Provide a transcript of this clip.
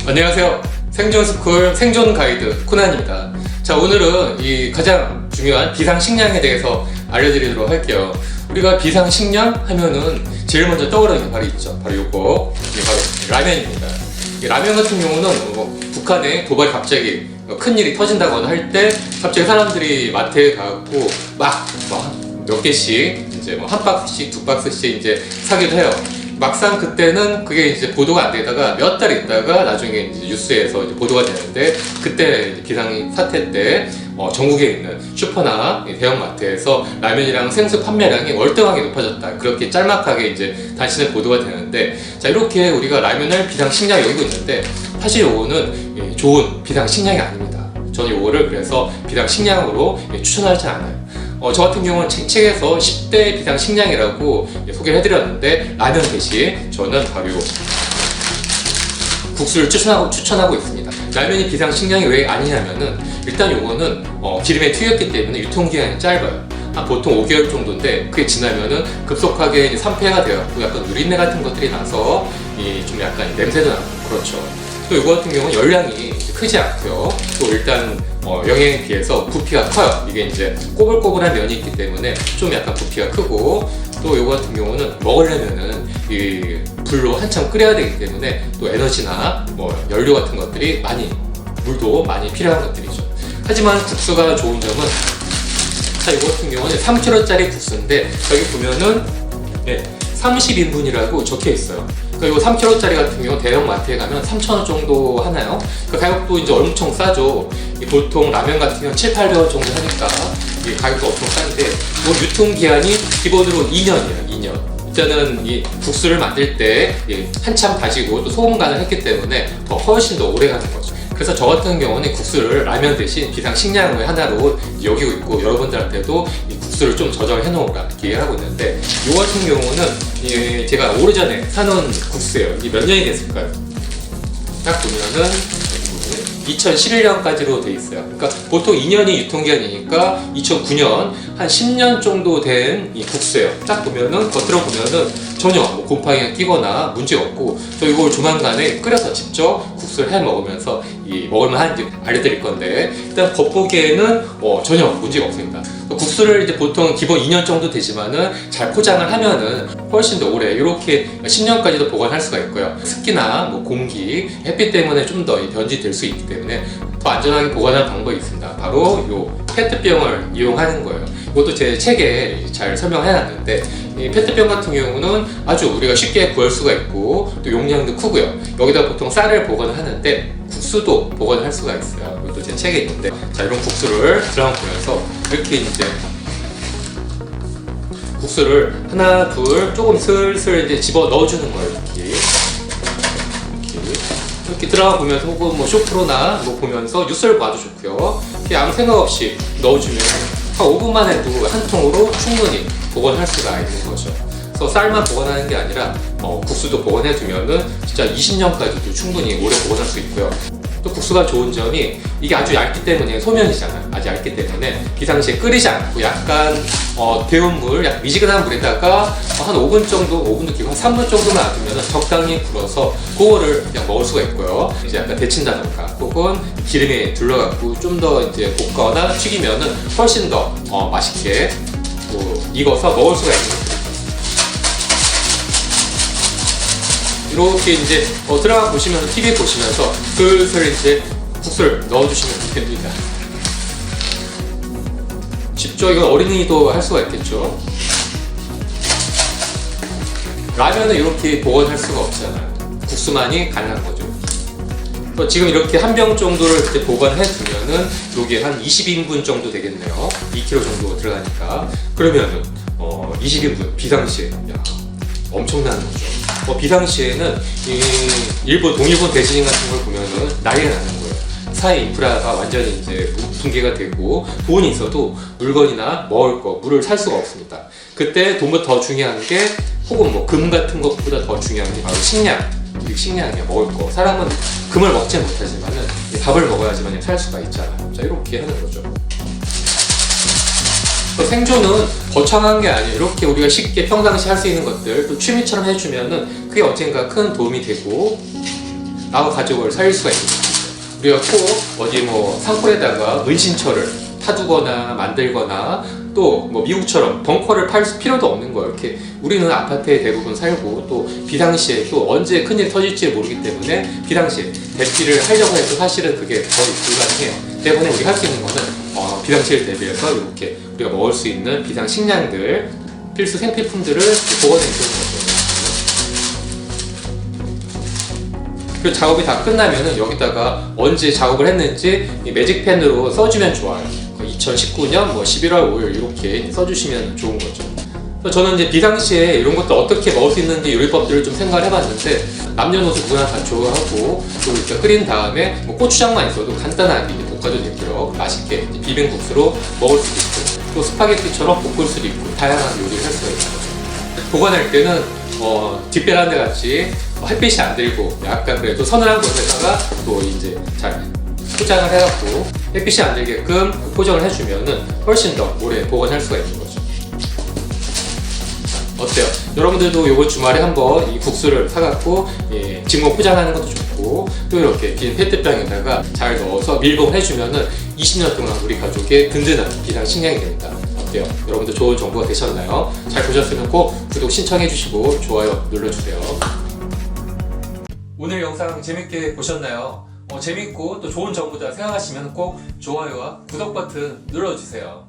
안녕하세요. 생존스쿨 생존 가이드 코난입니다. 자, 오늘은 이 가장 중요한 비상식량에 대해서 알려드리도록 할게요. 우리가 비상식량 하면은 제일 먼저 떠오르는 게 바로 있죠. 바로 요거, 이게 바로 라면입니다. 이 라면 같은 경우는 북한에 도발이 갑자기 큰일이 터진다거나 할 때 갑자기 사람들이 마트에 가고 막 몇 개씩 이제 한 박스씩 두 박스씩 이제 사기도 해요. 막상 그때는 그게 이제 보도가 안 되다가 몇 달 있다가 나중에 이제 뉴스에서 이제 보도가 되는데, 그때 이제 비상 사태 때 전국에 있는 슈퍼나 대형마트에서 라면이랑 생수 판매량이 월등하게 높아졌다, 그렇게 짤막하게 이제 단신에 보도가 되는데, 자, 이렇게 우리가 라면을 비상식량 여기고 있는데 사실 요거는 좋은 비상식량이 아닙니다. 저는 요거를 그래서 비상식량으로 추천하지 않아요. 저 같은 경우는 책에서 10대 비상식량이라고 소개를 해드렸는데, 라면 대신 저는 바로 국수를 추천하고 있습니다. 라면이 비상식량이 왜 아니냐면은, 일단 요거는 기름에 튀겼기 때문에 유통기한이 짧아요. 보통 5개월 정도인데, 그게 지나면은 급속하게 이제 산패가 되었고 약간 누린내 같은 것들이 나서 좀 약간 냄새도 나고 그렇죠. 또 이거 같은 경우는 열량이 크지 않고요. 또 일단 영양에 비해서 부피가 커요. 이게 이제 꼬불꼬불한 면이 있기 때문에 좀 약간 부피가 크고, 또 이거 같은 경우는 먹으려면은 이 불로 한참 끓여야 되기 때문에 또 에너지나 연료 같은 것들이 물도 많이 필요한 것들이죠. 하지만 국수가 좋은 점은, 자, 이거 같은 경우는 3kg짜리 국수인데 여기 보면은 30인분이라고 적혀 있어요. 그리고 3kg짜리 같은 경우 대형 마트에 가면 3,000원 정도 하나요? 그 가격도 이제 엄청 싸죠. 보통 라면 같은 경우 700~800원 정도 하니까 이 가격도 엄청 싼데, 유통기한이 기본으로 2년이에요. 2년. 일단은 이 국수를 만들 때 한참 다지고 또 소금 간을 했기 때문에 훨씬 더 오래 가는 거죠. 그래서 저 같은 경우는 국수를 라면 대신 비상식량의 하나로 여기고 있고, 여러분들한테도 이 국수를 좀 저장해 놓으라 이렇게 하고 있는데, 이 같은 경우는 제가 오래전에 사놓은 국수예요. 이게 몇 년이 됐을까요? 딱 보면은 2011년까지로 돼 있어요. 그러니까 보통 2년이 유통기한이니까 2009년 한 10년 정도 된 이 국수예요. 딱 보면은 겉으로 보면은 전혀 곰팡이가 끼거나 문제 없고, 또 이걸 조만간에 끓여서 직접 국수를 해 먹으면서 먹을만한지 알려드릴 건데, 일단 겉보기에는 전혀 문제가 없습니다. 국수를 이제 보통 기본 2년 정도 되지만은 잘 포장을 하면은 훨씬 더 오래, 이렇게 10년까지도 보관할 수가 있고요. 습기나 공기, 햇빛 때문에 좀 더 변질될 수 있기 때문에 더 안전하게 보관하는 방법이 있습니다. 바로 요 페트병을 이용하는 거예요. 이것도 제 책에 잘 설명해놨는데, 이 페트병 같은 경우는 아주 우리가 쉽게 구할 수가 있고, 또 용량도 크고요. 여기다 보통 쌀을 보관을 하는데 국수도 보관을 할 수가 있어요. 이것도 제 책에 있는데, 자, 이런 국수를 들어보면서 이렇게 이제 국수를 하나 둘 조금 슬슬 이제 집어 넣어주는 거예요. 이렇게 들어가 보면서, 혹은 쇼프로나 보면서 뉴스를 봐도 좋고요. 아무 생각 없이 넣어주면 한 5분만 해도 한 통으로 충분히 보관할 수가 있는 거죠. 그래서 쌀만 보관하는 게 아니라 국수도 보관해 두면은 진짜 20년까지도 충분히 오래 보관할 수 있고요. 또 국수가 좋은 점이 이게 아주 얇기 때문에, 소면이잖아요. 아주 얇기 때문에 비상시에 끓이지 않고 약간 데운 물, 약간 미지근한 물에다가 한 5분 정도, 5분도 길고 한 3분 정도만 놔두면 적당히 불어서 그거를 그냥 먹을 수가 있고요. 이제 약간 데친다던가 혹은 기름에 둘러갖고 좀 더 이제 볶거나 튀기면은 훨씬 더 맛있게 익어서 먹을 수가 있는 거죠. 이렇게 이제 들어가 보시면서, TV 보시면서 슬슬 이제 국수를 넣어주시면 됩니다. 쉽죠? 이건 어린이도 할 수가 있겠죠. 라면은 이렇게 보관할 수가 없잖아요. 국수만이 가능한 거죠. 지금 이렇게 한 병 정도를 이렇게 보관해 두면은 이게 한 20인분 정도 되겠네요. 2kg 정도 들어가니까. 그러면은 20인분 비상시에 엄청난 거죠. 비상시에는 일본 동일본 대지진 같은 걸 보면은 난리가 나는 거예요. 사회 인프라가 완전히 이제 붕괴가 되고, 돈이 있어도 물건이나 먹을 거, 물을 살 수가 없습니다. 그때 돈보다 더 중요한 게, 혹은 금 같은 것보다 더 중요한 게 바로 식량이야. 먹을 거. 사람은 금을 먹지 못하지만은 밥을 먹어야지만 살 수가 있잖아요. 자, 이렇게 하는 거죠. 생존은 거창한 게 아니에요. 이렇게 우리가 쉽게 평상시 할 수 있는 것들 또 취미처럼 해주면은 그게 언젠가 큰 도움이 되고, 나와 가족을 살릴 수가 있는 거죠. 우리가 꼭 어디 뭐 산골에다가 은신처를 타두거나 만들거나 또 뭐 미국처럼 벙커를 팔 필요도 없는 거예요. 이렇게 우리는 아파트에 대부분 살고 또 비상시에 또 언제 큰일이 터질지 모르기 때문에 비상시에 대피를 하려고 해도 사실은 그게 거의 불가능해요. 때문에 우리가 할 수 있는 거는 비상시를 대비해서 이렇게 우리가 먹을 수 있는 비상식량들, 필수 생필품들을 보관해 두는 거죠. 그 작업이 다 끝나면은 여기다가 언제 작업을 했는지 이 매직펜으로 써주면 좋아요. 2019년 뭐 11월 5일 이렇게 써주시면 좋은 거죠. 그래서 저는 이제 비상시에 이런 것도 어떻게 먹을 수 있는지 요리법들을 좀 생각을 해봤는데 남녀노소 누구나 다 좋아하고 또 이렇게 끓인 다음에 뭐 고추장만 있어도 간단하게 볶아도 되고요. 맛있게 비빔국수로 먹을 수도 있고 또 스파게티처럼 볶을 수도 있고 다양한 요리를 할 수가 있어요. 보관할 때는 뒷베란다 같이 햇빛이 안 들고 약간 그래도 서늘한 곳에다가 또 이제 잘 포장을 해갖고 햇빛이 안 들게끔 포장을 해주면은 훨씬 더 오래 보관할 수가 있는 거죠. 어때요? 여러분들도 이번 주말에 한번 이 국수를 사갖고 직모 포장하는 것도 좋고 또 이렇게 빈 페트병에다가 잘 넣어서 밀봉을 해주면은 20년 동안 우리 가족의 든든한 비상식량이 됩니다. 어때요? 여러분들 좋은 정보가 되셨나요? 잘 보셨으면 꼭 구독 신청해주시고 좋아요 눌러주세요. 오늘 영상 재밌게 보셨나요? 재밌고 또 좋은 정보다 생각하시면 꼭 좋아요와 구독 버튼 눌러주세요.